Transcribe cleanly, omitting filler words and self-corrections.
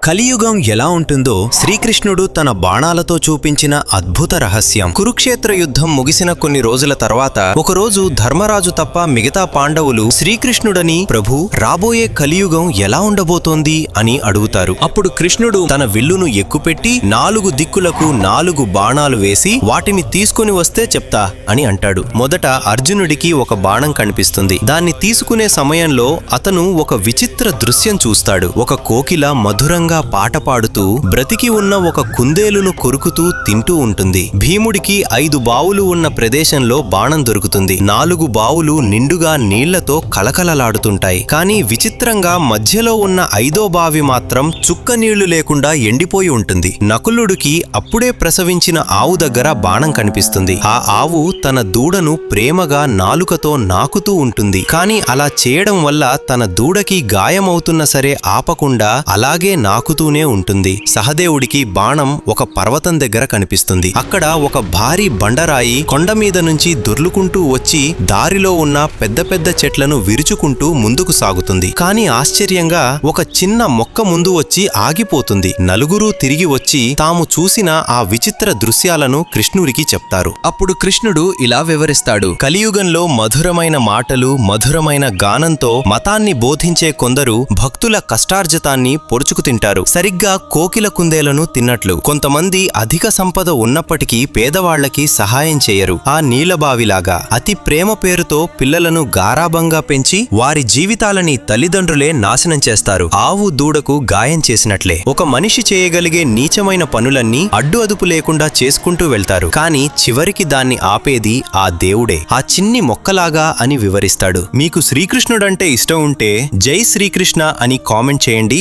కలియుగం ఎలా ఉంటుందో శ్రీకృష్ణుడు తన బాణాలతో చూపించిన అద్భుత రహస్యం. కురుక్షేత్ర యుద్ధం ముగిసిన కొన్ని రోజుల తర్వాత ఒకరోజు ధర్మరాజు తప్ప మిగతా పాండవులు శ్రీకృష్ణుడని, ప్రభు, రాబోయే కలియుగం ఎలా ఉండబోతోంది అని అడుగుతారు. అప్పుడు కృష్ణుడు తన విల్లును ఎక్కుపెట్టి 4 దిక్కులకు 4 బాణాలు వేసి వాటిని తీసుకుని వస్తే చెప్తా అని అంటాడు. మొదట అర్జునుడికి ఒక బాణం కనిపిస్తుంది. దాన్ని తీసుకునే సమయంలో అతను ఒక విచిత్ర దృశ్యం చూస్తాడు. ఒక కోకిల మధురంగా పాట పాడుతూ బ్రతికి ఉన్న ఒక కుందేలును కొరుకుతూ తింటూ ఉంటుంది. భీముడికి 5 బావులు ఉన్న ప్రదేశంలో బాణం దొరుకుతుంది. 4 బావులు నిండుగా నీళ్లతో కలకలలాడుతుంటాయి. కానీ విచిత్రంగా మధ్యలో ఉన్న 5వ బావి మాత్రం చుక్క నీళ్లు లేకుండా ఎండిపోయి ఉంటుంది. నకులుడికి అప్పుడే ప్రసవించిన ఆవు దగ్గర బాణం కనిపిస్తుంది. ఆ ఆవు తన దూడను ప్రేమగా నాలుకతో నాకుతూ ఉంటుంది. కానీ అలా చేయడం వల్ల తన దూడకి గాయమవుతున్నా సరే ఆపకుండా అలాగే నాకుతూనే ఉంటుంది. సహదేవుడికి బాణం ఒక పర్వతం దగ్గర కనిపిస్తుంది. అక్కడ ఒక భారీ బండరాయి కొండ మీద నుంచి దొర్లుకుంటూ వచ్చి దారిలో ఉన్న పెద్ద పెద్ద చెట్లను విరుచుకుంటూ ముందుకు సాగుతుంది. కానీ ఆశ్చర్యంగా ఒక చిన్న మొక్క ముందు వచ్చి ఆగిపోతుంది. నలుగురూ తిరిగి వచ్చి తాము చూసిన ఆ విచిత్ర దృశ్యాలను కృష్ణుడికి చెప్తారు. అప్పుడు కృష్ణుడు ఇలా వివరిస్తాడు. కలియుగంలో మధురమైన మాటలు, మధురమైన గానంతో మతాన్ని బోధించే కొందరు భక్తుల కష్టార్జితాన్ని పొడుచుకు తింటారు. సరిగ్గా కోకిల కుందేలను తిన్నట్లు. కొంతమంది అధిక సంపద ఉన్నప్పటికీ పేదవాళ్లకి సహాయం చేయరు. ఆ నీలబావిలాగా అతి ప్రేమ పేరుతో పిల్లలను గారాబంగా పెంచి వారి జీవితాలని తల్లిదండ్రులే నాశనం చేస్తారు. ఆవు దూడకు గాయం చేసినట్లే ఒక మనిషి చేయగలిగే నీచమైన పనులన్నీ అడ్డు అదుపు లేకుండా చేసుకుంటూ వెళ్తారు. కానీ చివరికి దాన్ని ఆపేది ఆ దేవుడే, ఆ చిన్ని మొక్కలాగా అని వివరిస్తాడు. మీకు శ్రీకృష్ణుడంటే ఇష్టం ఉంటే జై శ్రీకృష్ణ అని కామెంట్ చేయండి.